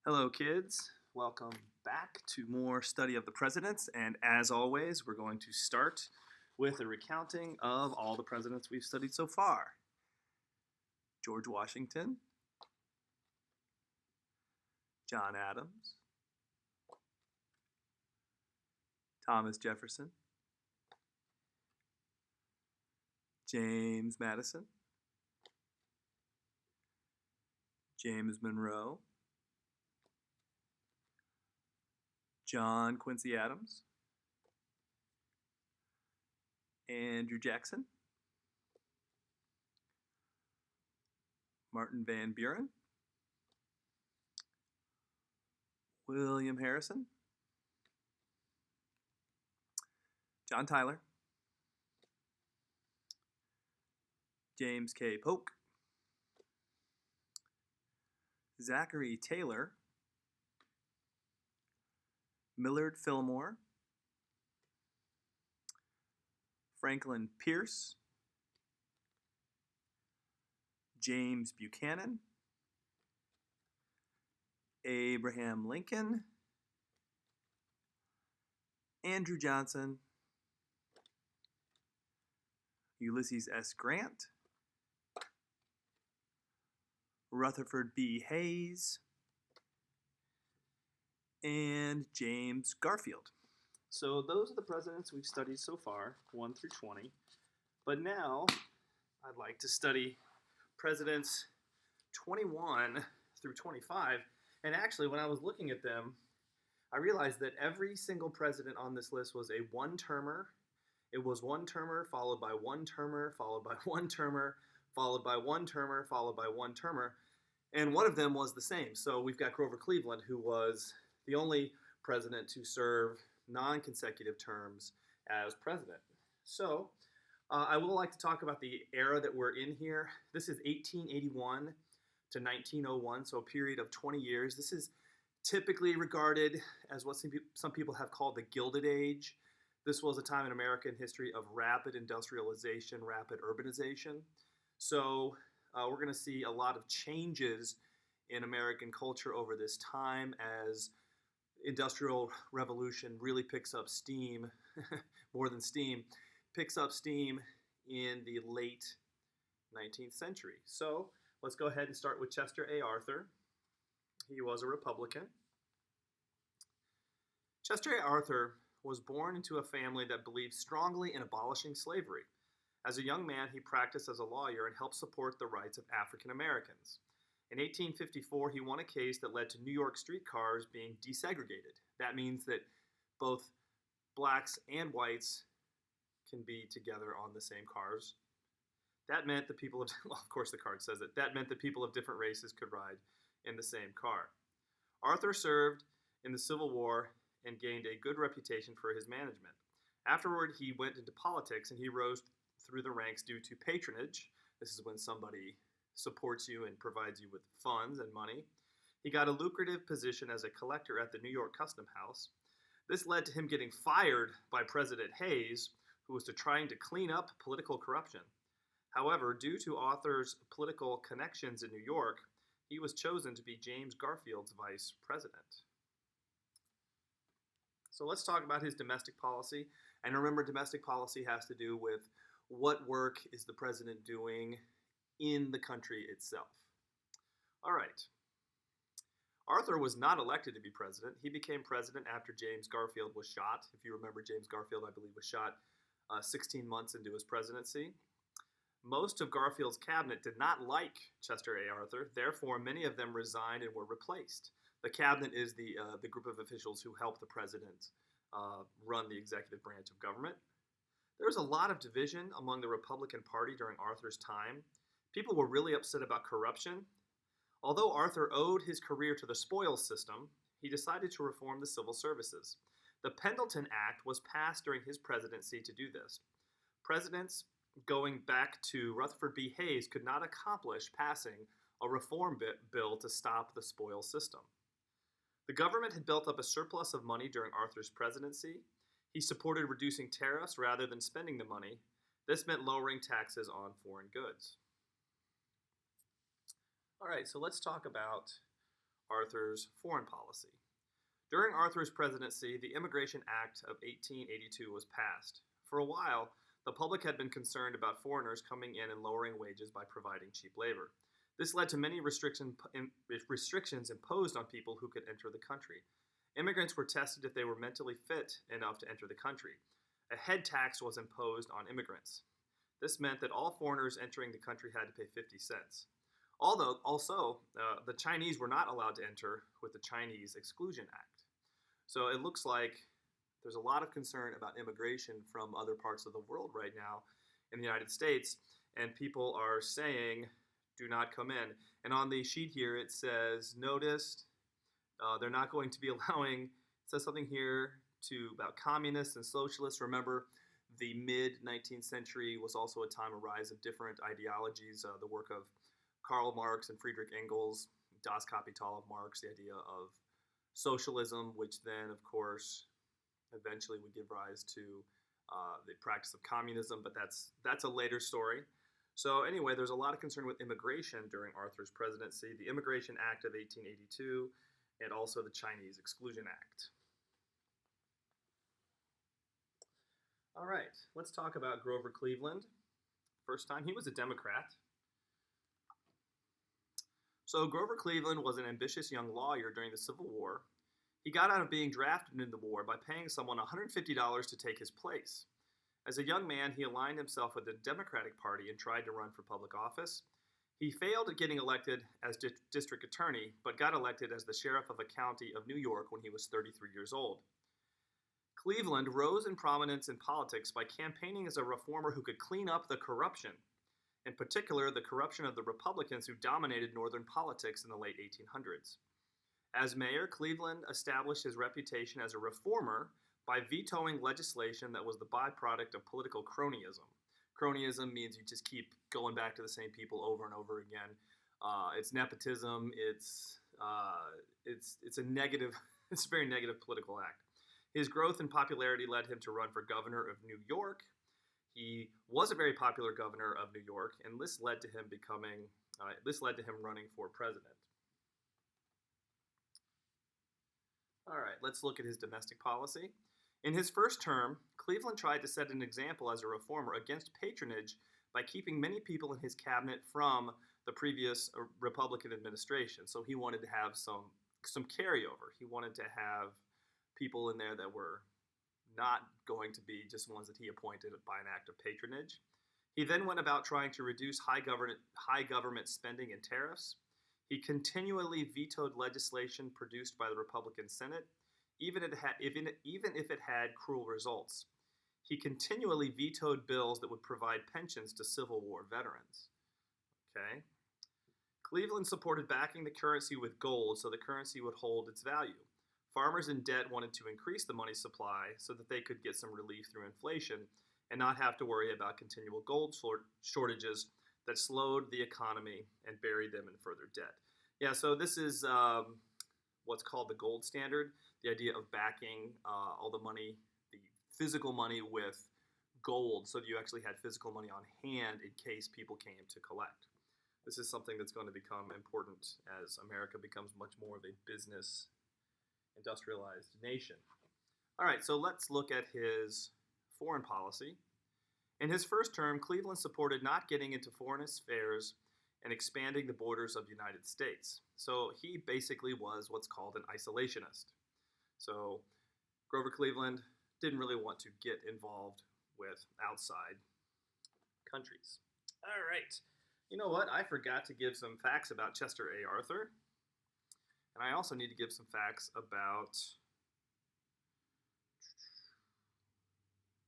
Hello, kids. Welcome back to more study of the presidents. And as always, we're going to start with a recounting of all the presidents we've studied so far. George Washington, John Adams, Thomas Jefferson, James Madison, James Monroe, John Quincy Adams, Andrew Jackson, Martin Van Buren, William Harrison, John Tyler, James K. Polk, Zachary Taylor, Millard Fillmore, Franklin Pierce, James Buchanan, Abraham Lincoln, Andrew Johnson, Ulysses S. Grant, Rutherford B. Hayes, and James Garfield. So those are the presidents we've studied so far, 1 through 20. But now I'd like to study presidents 21 through 25. And actually, when I was looking at them, I realized that every single president on this list was a one-termer. It was one-termer, followed by one-termer, followed by one-termer, followed by one-termer, followed by one-termer. And one of them was the same. So we've got Grover Cleveland, who was the only president to serve non-consecutive terms as president. So I would like to talk about the era that we're in here. This is 1881 to 1901, so a period of 20 years. This is typically regarded as what some people have called the Gilded Age. This was a time in American history of rapid industrialization, rapid urbanization. So we're going to see a lot of changes in American culture over this time as industrial revolution really picks up steam, more than steam, picks up steam in the late 19th century. So let's go ahead and start with Chester A. Arthur. He was a Republican. Chester A. Arthur was born into a family that believed strongly in abolishing slavery. As a young man, he practiced as a lawyer and helped support the rights of African Americans. In 1854, he won a case that led to New York streetcars being desegregated. That means that both blacks and whites can be together on the same cars. That meant the people of, well, of course the card says it, that meant that people of different races could ride in the same car. Arthur served in the Civil War and gained a good reputation for his management. Afterward, he went into politics and he rose through the ranks due to patronage. This is when somebody supports you and provides you with funds and money. He got a lucrative position as a collector at the New York Custom House. This led to him getting fired by President Hayes, who was trying to clean up political corruption. However, due to Arthur's political connections in New York, he was chosen to be James Garfield's vice president. So let's talk about his domestic policy. And remember, domestic policy has to do with what work is the president doing in the country itself. All right. Arthur was not elected to be president. He became president after James Garfield was shot. If you remember, James Garfield, I believe, was shot 16 months into his presidency. Most of Garfield's cabinet did not like Chester A. Arthur. Therefore, many of them resigned and were replaced. The cabinet is the group of officials who help the president run the executive branch of government. There was a lot of division among the Republican Party during Arthur's time. People were really upset about corruption. Although Arthur owed his career to the spoils system, he decided to reform the civil services. The Pendleton Act was passed during his presidency to do this. Presidents going back to Rutherford B. Hayes could not accomplish passing a reform bill to stop the spoils system. The government had built up a surplus of money during Arthur's presidency. He supported reducing tariffs rather than spending the money. This meant lowering taxes on foreign goods. All right, so let's talk about Arthur's foreign policy. During Arthur's presidency, the Immigration Act of 1882 was passed. For a while, the public had been concerned about foreigners coming in and lowering wages by providing cheap labor. This led to many restrictions imposed on people who could enter the country. Immigrants were tested if they were mentally fit enough to enter the country. A head tax was imposed on immigrants. This meant that all foreigners entering the country had to pay 50 cents. Also, the Chinese were not allowed to enter with the Chinese Exclusion Act. So it looks like there's a lot of concern about immigration from other parts of the world right now in the United States, and people are saying, do not come in. And on the sheet here, it says, noticed, they're not going to be allowing, it says something here about communists and socialists. Remember, the mid-19th century was also a time of rise of different ideologies, the work of Karl Marx and Friedrich Engels, Das Kapital of Marx, the idea of socialism, which then, of course, eventually would give rise to the practice of communism, but that's a later story. So anyway, there's a lot of concern with immigration during Arthur's presidency, the Immigration Act of 1882, and also the Chinese Exclusion Act. All right, let's talk about Grover Cleveland. First time, he was a Democrat. So Grover Cleveland was an ambitious young lawyer during the Civil War. He got out of being drafted into the war by paying someone $150 to take his place. As a young man, he aligned himself with the Democratic Party and tried to run for public office. He failed at getting elected as district attorney, but got elected as the sheriff of a county of New York when he was 33 years old. Cleveland rose in prominence in politics by campaigning as a reformer who could clean up the corruption, in particular the corruption of the Republicans who dominated northern politics in the late 1800s. As mayor, Cleveland established his reputation as a reformer by vetoing legislation that was the byproduct of political cronyism. Cronyism means you just keep going back to the same people over and over again. It's nepotism. It's a negative. It's a very negative political act. His growth in popularity led him to run for governor of New York. He was a very popular governor of New York, and this led to him running for president. All right, let's look at his domestic policy. In his first term, Cleveland tried to set an example as a reformer against patronage by keeping many people in his cabinet from the previous Republican administration. So he wanted to have some carryover. He wanted to have people in there that were not going to be just ones that he appointed by an act of patronage. He then went about trying to reduce high government spending and tariffs. He continually vetoed legislation produced by the Republican Senate, even if it had cruel results. He continually vetoed bills that would provide pensions to Civil War veterans. Okay. Cleveland supported backing the currency with gold so the currency would hold its value. Farmers in debt wanted to increase the money supply so that they could get some relief through inflation and not have to worry about continual gold shortages that slowed the economy and buried them in further debt. Yeah, so this is what's called the gold standard, the idea of backing all the money, the physical money with gold, so that you actually had physical money on hand in case people came to collect. This is something that's going to become important as America becomes much more of a business industrialized nation. All right, so let's look at his foreign policy. In his first term, Cleveland supported not getting into foreign affairs and expanding the borders of the United States. So he basically was what's called an isolationist. So Grover Cleveland didn't really want to get involved with outside countries. All right, you know what? I forgot to give some facts about Chester A. Arthur. And I also need to give some facts about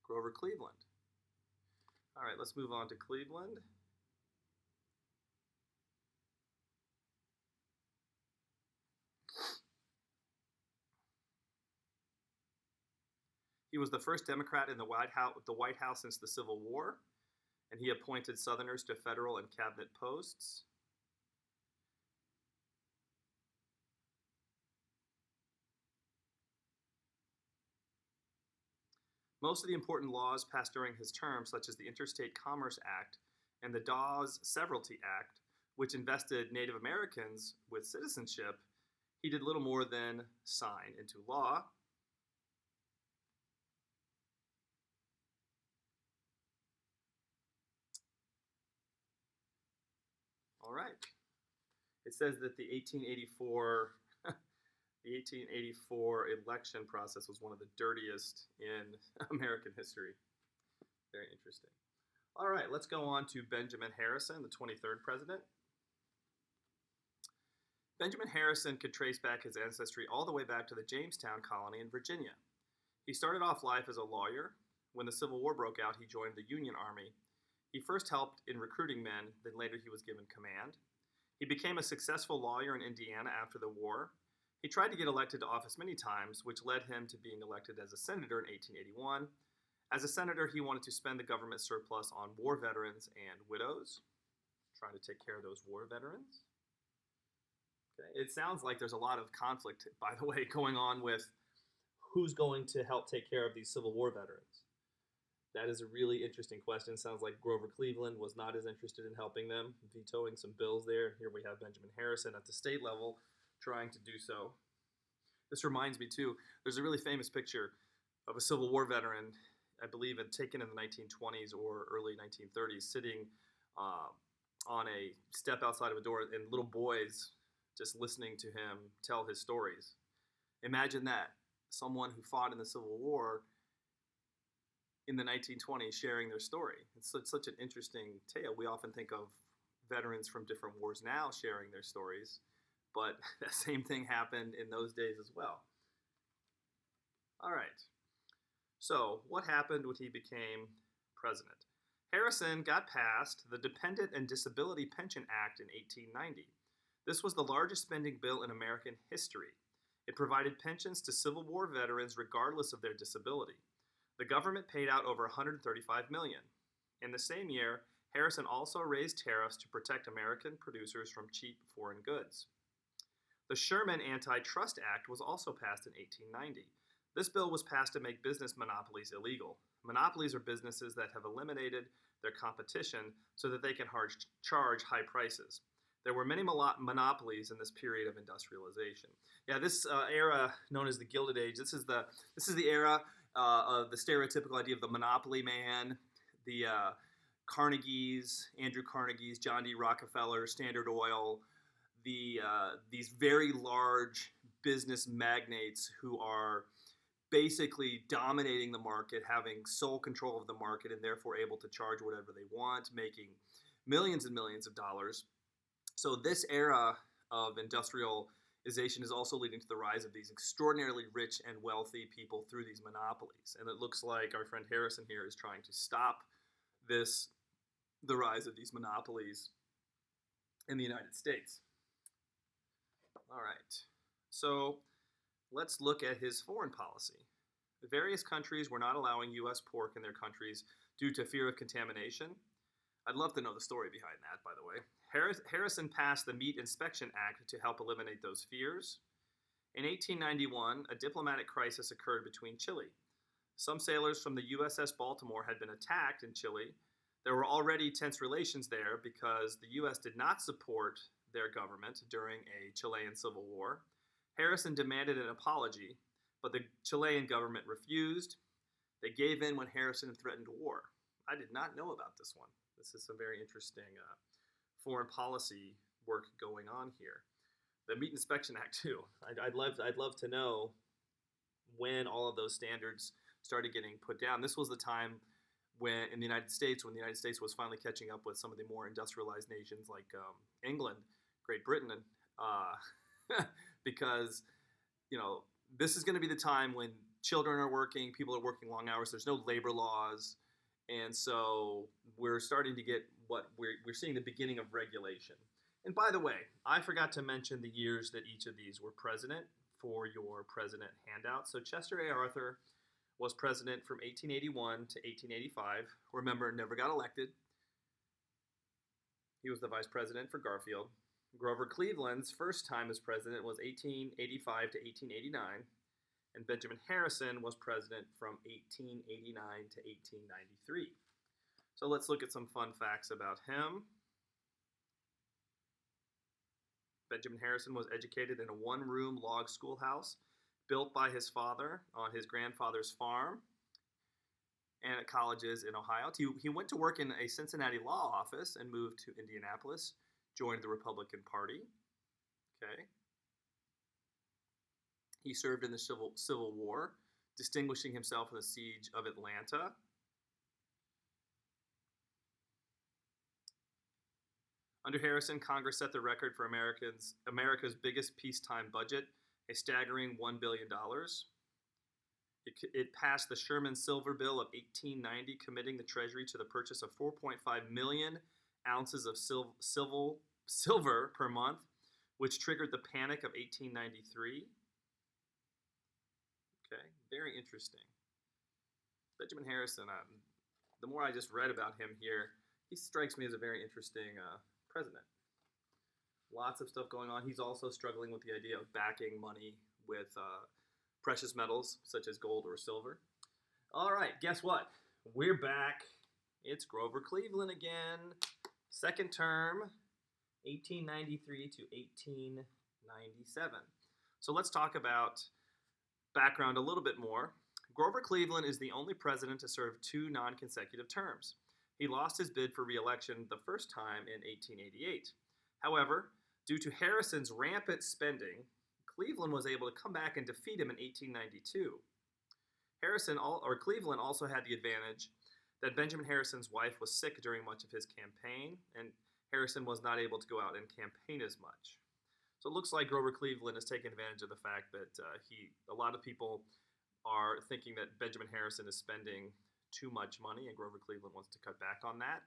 Grover Cleveland. All right, let's move on to Cleveland. He was the first Democrat in the White House since the Civil War, and he appointed Southerners to federal and cabinet posts. Most of the important laws passed during his term, such as the Interstate Commerce Act and the Dawes Severalty Act, which invested Native Americans with citizenship, he did little more than sign into law all right. It says that the 1884 the 1884 election process was one of the dirtiest in American history. Very interesting. All right, let's go on to Benjamin Harrison, the 23rd president. Benjamin Harrison could trace back his ancestry all the way back to the Jamestown colony in Virginia. He started off life as a lawyer. When the Civil War broke out, he joined the Union Army. He first helped in recruiting men, then later he was given command. He became a successful lawyer in Indiana after the war. He tried to get elected to office many times, which led him to being elected as a senator in 1881. As a senator, he wanted to spend the government surplus on war veterans and widows, trying to take care of those war veterans. Okay. It sounds like there's a lot of conflict, by the way, going on with who's going to help take care of these Civil War veterans. That is a really interesting question. Sounds like GroverCleveland was not as interested in helping them, vetoing some bills there. Here we have Benjamin Harrison at the state level trying to do so. This reminds me, too, there's a really famous picture of a Civil War veteran, I believe taken in the 1920s or early 1930s, sitting on a step outside of a door, and little boys just listening to him tell his stories. Imagine that, someone who fought in the Civil War in the 1920s sharing their story. It's such an interesting tale. We often think of veterans from different wars now sharing their stories, but that same thing happened in those days as well. All right. So, what happened when he became president? Harrison got passed the Dependent and Disability Pension Act in 1890. This was the largest spending bill in American history. It provided pensions to Civil War veterans regardless of their disability. The government paid out over $135 million. In the same year, Harrison also raised tariffs to protect American producers from cheap foreign goods. The Sherman Antitrust Act was also passed in 1890. This bill was passed to make business monopolies illegal. Monopolies are businesses that have eliminated their competition so that they can charge high prices. There were many monopolies in this period of industrialization. Yeah, this era known as the Gilded Age. This is the era of the stereotypical idea of the monopoly man, the Carnegies, Andrew Carnegies, John D. Rockefeller, Standard Oil, these very large business magnates who are basically dominating the market, having sole control of the market, and therefore able to charge whatever they want, making millions and millions of dollars. So this era of industrialization is also leading to the rise of these extraordinarily rich and wealthy people through these monopolies. And it looks like our friend Harrison here is trying to stop the rise of these monopolies in the United States. All right, so let's look at his foreign policy. The various countries were not allowing U.S. pork in their countries due to fear of contamination. I'd love to know the story behind that, by the way. Harrison passed the Meat Inspection Act to help eliminate those fears. In 1891, a diplomatic crisis occurred between Chile. Some sailors from the USS Baltimore had been attacked in Chile. There were already tense relations there because the U.S. did not support their government during a Chilean civil war. Harrison demanded an apology, but the Chilean government refused. They gave in when Harrison threatened war. I did not know about this one. This is some very interesting foreign policy work going on here. The Meat Inspection Act too. I'd love to know when all of those standards started getting put down. This was the time when the United States was finally catching up with some of the more industrialized nations like England, Great Britain, because this is going to be the time when children are working, people are working long hours. There's no labor laws. And so we're starting to get what we're seeing the beginning of regulation. And by the way, I forgot to mention the years that each of these were president for your president handout. So Chester A. Arthur was president from 1881 to 1885. Remember, never got elected. He was the vice president for Garfield. Grover Cleveland's first time as president was 1885 to 1889. And Benjamin Harrison was president from 1889 to 1893. So let's look at some fun facts about him. Benjamin Harrison was educated in a one-room log schoolhouse built by his father on his grandfather's farm and at colleges in Ohio. He went to work in a Cincinnati law office and moved to Indianapolis, joined the Republican Party. Okay. He served in the Civil War, distinguishing himself in the siege of Atlanta. Under Harrison, Congress set the record for America's biggest peacetime budget, a staggering $1 billion. It passed the Sherman-Silver Bill of 1890, committing the Treasury to the purchase of 4.5 million ounces of silver per month, which triggered the Panic of 1893. Okay, very interesting. Benjamin Harrison, the more I just read about him here, he strikes me as a very interesting president. Lots of stuff going on. He's also struggling with the idea of backing money with precious metals such as gold or silver. All right, guess what? We're back. It's Grover Cleveland again. Second term, 1893 to 1897. So let's talk about background a little bit more. Grover Cleveland is the only president to serve 2 non-consecutive terms. He lost his bid for re-election the first time in 1888. However, due to Harrison's rampant spending, Cleveland was able to come back and defeat him in 1892. Cleveland also had the advantage that Benjamin Harrison's wife was sick during much of his campaign, and Harrison was not able to go out and campaign as much. So it looks like Grover Cleveland is taking advantage of the fact that a lot of people are thinking that Benjamin Harrison is spending too much money, and Grover Cleveland wants to cut back on that.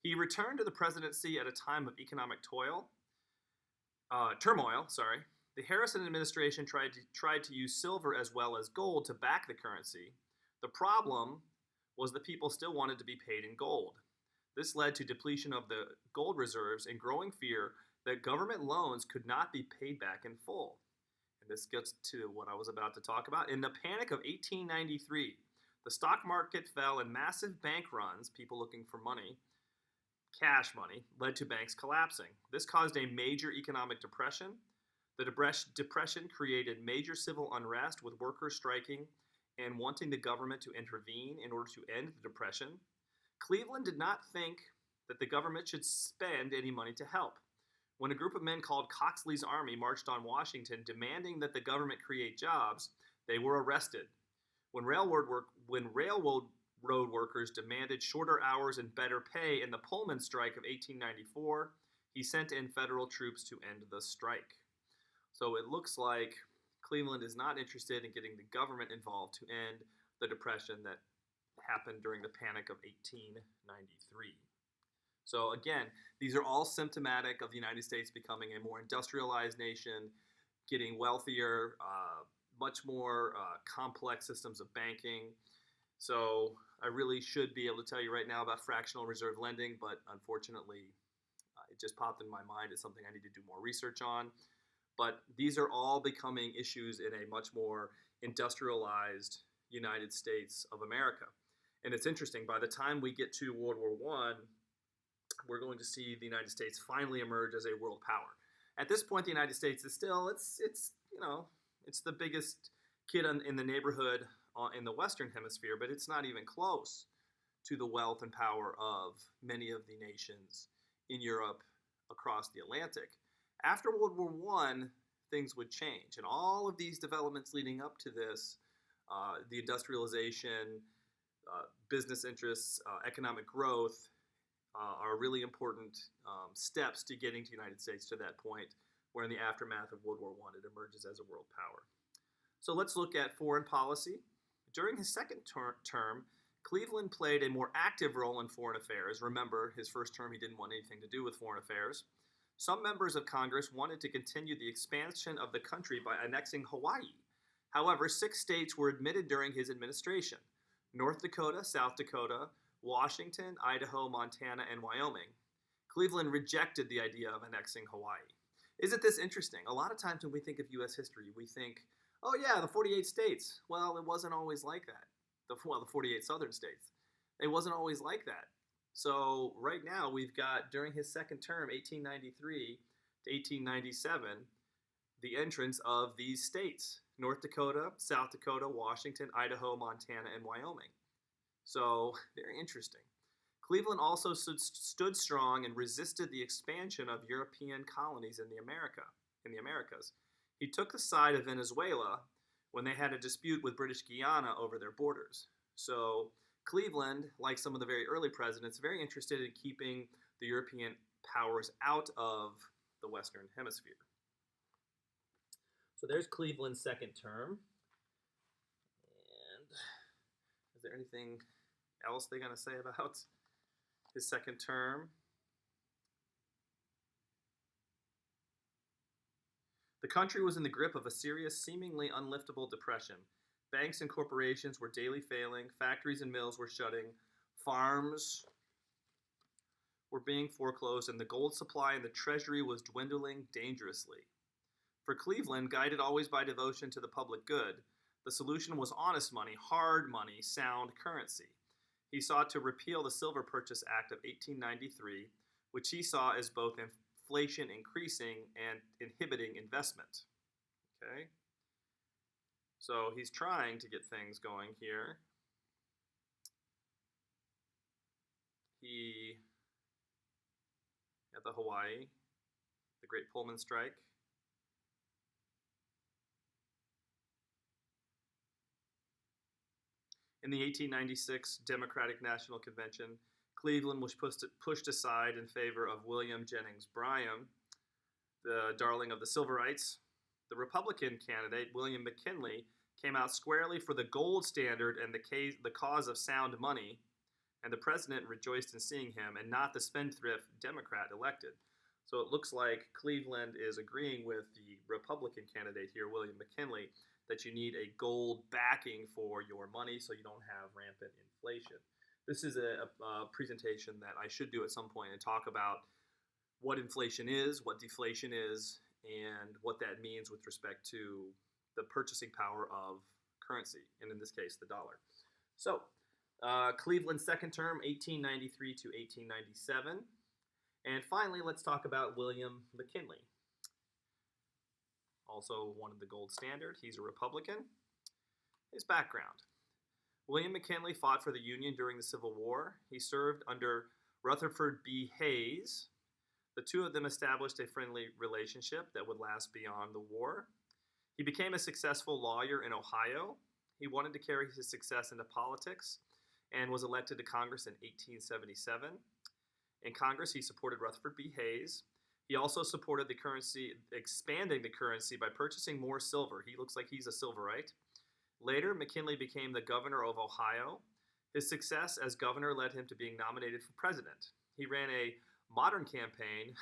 He returned to the presidency at a time of economic turmoil. The Harrison administration tried to use silver as well as gold to back the currency. The problem was that people still wanted to be paid in gold. This led to depletion of the gold reserves and growing fear that government loans could not be paid back in full. And this gets to what I was about to talk about. In the Panic of 1893, the stock market fell and massive bank runs, people looking for money, cash money, led to banks collapsing. This caused a major economic depression. The depression created major civil unrest, with workers striking and wanting the government to intervene in order to end the depression. Cleveland did not think that the government should spend any money to help. When a group of men called Coxley's Army marched on Washington demanding that the government create jobs, they were arrested. When railroad workers demanded shorter hours and better pay in the Pullman strike of 1894, he sent in federal troops to end the strike. So it looks like Cleveland is not interested in getting the government involved to end the depression that happened during the Panic of 1893. So again, these are all symptomatic of the United States becoming a more industrialized nation, getting wealthier, much more complex systems of banking. So I really should be able to tell you right now about fractional reserve lending, but unfortunately, it just popped in my mind as something I need to do more research on. But these are all becoming issues in a much more industrialized United States of America. And it's interesting, by the time we get to World War I, we're going to see the United States finally emerge as a world power. At this point, the United States is still, it's the biggest kid in the neighborhood in the Western Hemisphere, but it's not even close to the wealth and power of many of the nations in Europe across the Atlantic. After World War I, things would change, and all of these developments leading up to this, the industrialization, business interests, economic growth, are really important steps to getting to the United States to that point where in the aftermath of World War I, it emerges as a world power. So let's look at foreign policy. During his second term, Cleveland played a more active role in foreign affairs. Remember, his first term, he didn't want anything to do with foreign affairs. Some members of Congress wanted to continue the expansion of the country by annexing Hawaii. However, 6 states were admitted during his administration: North Dakota, South Dakota, Washington, Idaho, Montana, and Wyoming. Cleveland rejected the idea of annexing Hawaii. Isn't this interesting? A lot of times when we think of U.S. history, we think, oh yeah, the 48 states. Well, it wasn't always like that. The 48 southern states. It wasn't always like that. So right now we've got, during his second term, 1893 to 1897, the entrance of these states: North Dakota, South Dakota, Washington, Idaho, Montana, and Wyoming. So, very interesting. Cleveland also stood strong and resisted the expansion of European colonies in the Americas. He took the side of Venezuela when they had a dispute with British Guiana over their borders. So Cleveland, like some of the very early presidents, very interested in keeping the European powers out of the Western Hemisphere. So there's Cleveland's second term. And is there anything else they're going to say about his second term? The country was in the grip of a serious, seemingly unliftable depression. Banks and corporations were daily failing, factories and mills were shutting, farms were being foreclosed, and the gold supply in the treasury was dwindling dangerously. For Cleveland, guided always by devotion to the public good, the solution was honest money, hard money, sound currency. He sought to repeal the Silver Purchase Act of 1893, which he saw as both inflation increasing and inhibiting investment. Okay? So he's trying to get things going here. He had the Hawaii, the Great Pullman Strike. In the 1896 Democratic National Convention, Cleveland was pushed aside in favor of William Jennings Bryan, the darling of the Silverites. The Republican candidate, William McKinley, came out squarely for the gold standard and the cause of sound money, and the president rejoiced in seeing him and not the spendthrift Democrat elected. So it looks like Cleveland is agreeing with the Republican candidate here, William McKinley, that you need a gold backing for your money so you don't have rampant inflation. This is a presentation that I should do at some point and talk about what inflation is, what deflation is, and what that means with respect to the purchasing power of currency, and in this case, the dollar. So, Cleveland's second term, 1893 to 1897. And finally, let's talk about William McKinley. Also wanted the gold standard. He's a Republican. His background. William McKinley fought for the Union during the Civil War. He served under Rutherford B. Hayes. The two of them established a friendly relationship that would last beyond the war. He became a successful lawyer in Ohio. He wanted to carry his success into politics and was elected to Congress in 1877. In Congress, he supported Rutherford B. Hayes. He also supported the currency, expanding the currency by purchasing more silver. He looks like he's a Silverite. Later, McKinley became the governor of Ohio. His success as governor led him to being nominated for president. He ran a modern campaign,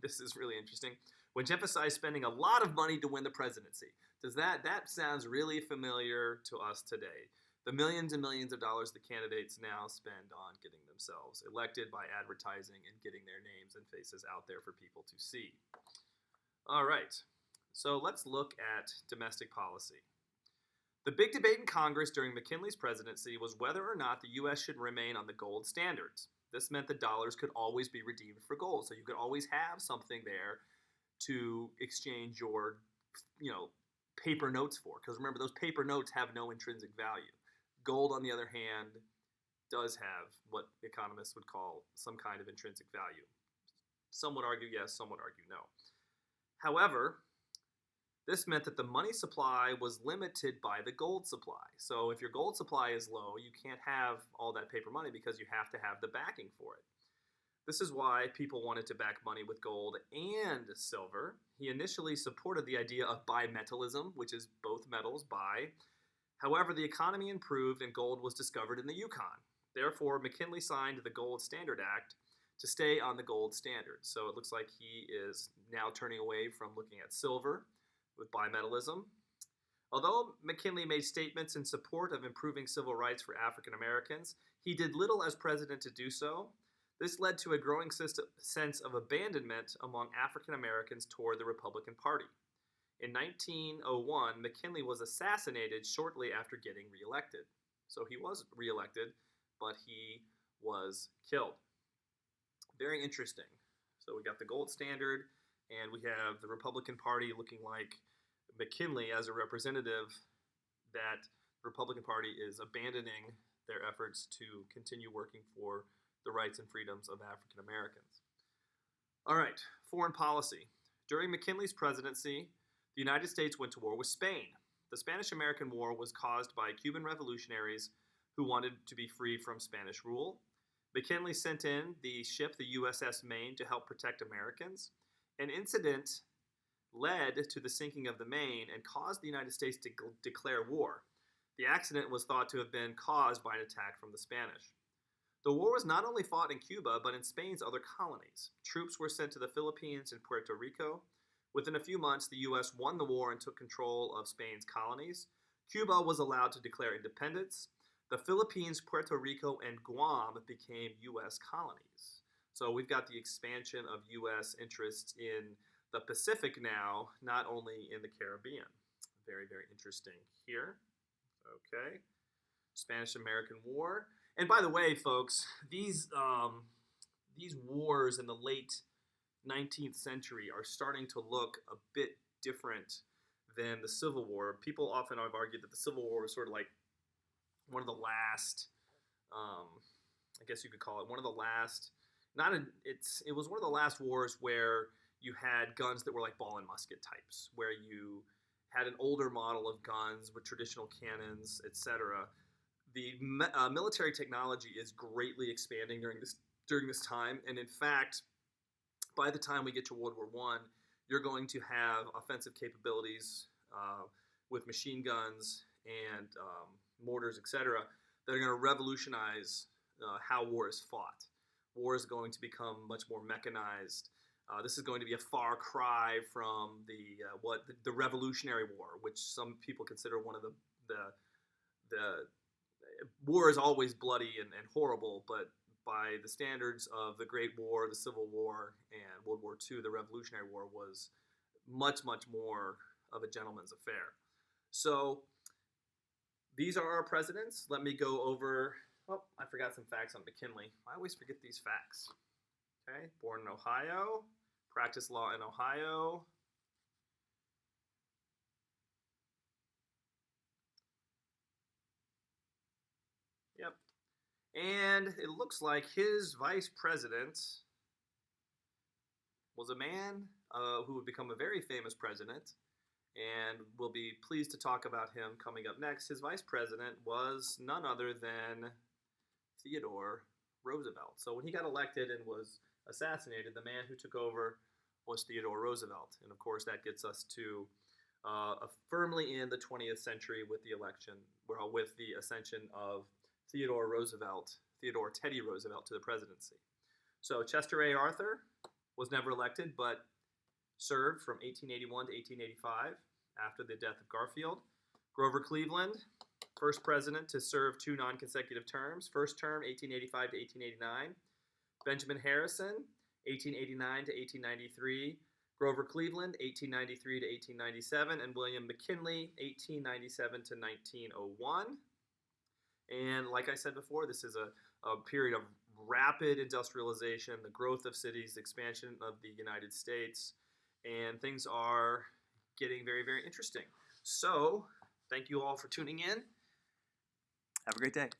this is really interesting, which emphasized spending a lot of money to win the presidency. That sounds really familiar to us today. The millions and millions of dollars the candidates now spend on getting themselves elected by advertising and getting their names and faces out there for people to see. All right, so let's look at domestic policy. The big debate in Congress during McKinley's presidency was whether or not the U.S. should remain on the gold standards. This meant that dollars could always be redeemed for gold, so you could always have something there to exchange your, paper notes for. Because remember, those paper notes have no intrinsic value. Gold, on the other hand, does have what economists would call some kind of intrinsic value. Some would argue yes, some would argue no. However, this meant that the money supply was limited by the gold supply. So if your gold supply is low, you can't have all that paper money because you have to have the backing for it. This is why people wanted to back money with gold and silver. He initially supported the idea of bimetallism, which is both metals, bi. However, the economy improved and gold was discovered in the Yukon. Therefore, McKinley signed the Gold Standard Act to stay on the gold standard. So it looks like he is now turning away from looking at silver with bimetallism. Although McKinley made statements in support of improving civil rights for African Americans, he did little as president to do so. This led to a growing sense of abandonment among African Americans toward the Republican Party. In 1901, McKinley was assassinated shortly after getting reelected. So he was reelected, but he was killed. Very interesting. So we got the gold standard and we have the Republican Party looking like McKinley as a representative, that the Republican Party is abandoning their efforts to continue working for the rights and freedoms of African Americans. All right, foreign policy. During McKinley's presidency, the United States went to war with Spain. The Spanish-American War was caused by Cuban revolutionaries who wanted to be free from Spanish rule. McKinley sent in the ship, the USS Maine, to help protect Americans. An incident led to the sinking of the Maine and caused the United States to declare war. The accident was thought to have been caused by an attack from the Spanish. The war was not only fought in Cuba, but in Spain's other colonies. Troops were sent to the Philippines and Puerto Rico. Within a few months, the U.S. won the war and took control of Spain's colonies. Cuba was allowed to declare independence. The Philippines, Puerto Rico, and Guam became U.S. colonies. So we've got the expansion of U.S. interests in the Pacific now, not only in the Caribbean. Very, very interesting here. Okay. Spanish-American War. And by the way, folks, these wars in the late 19th century are starting to look a bit different than the Civil War. People often have argued that the Civil War was sort of like one of the last, I guess you could call it one of the last, it was one of the last wars where you had guns that were like ball and musket types, where you had an older model of guns with traditional cannons, etc. The military technology is greatly expanding during this time, and in fact, by the time we get to World War I, you're going to have offensive capabilities with machine guns and mortars, etc., that are going to revolutionize how war is fought. War is going to become much more mechanized. This is going to be a far cry from the Revolutionary War, which some people consider one of the war is always bloody and horrible, but by the standards of the Great War, the Civil War, and World War II, the Revolutionary War was much, much more of a gentleman's affair. So these are our presidents. Let me go over, I forgot some facts on McKinley. I always forget these facts. Okay, born in Ohio, practiced law in Ohio. Yep. And it looks like his vice president was a man who would become a very famous president, and we'll be pleased to talk about him coming up next. His vice president was none other than Theodore Roosevelt. So when he got elected and was assassinated, the man who took over was Theodore Roosevelt. And of course, that gets us to firmly in the 20th century with the election, with the ascension of Theodore Teddy Roosevelt to the presidency. So Chester A. Arthur was never elected, but served from 1881 to 1885 after the death of Garfield. Grover Cleveland, first president to serve 2 non-consecutive terms. First term, 1885 to 1889. Benjamin Harrison, 1889 to 1893. Grover Cleveland, 1893 to 1897. And William McKinley, 1897 to 1901. And like I said before, this is a period of rapid industrialization, the growth of cities, expansion of the United States, and things are getting very, very interesting. So, thank you all for tuning in. Have a great day.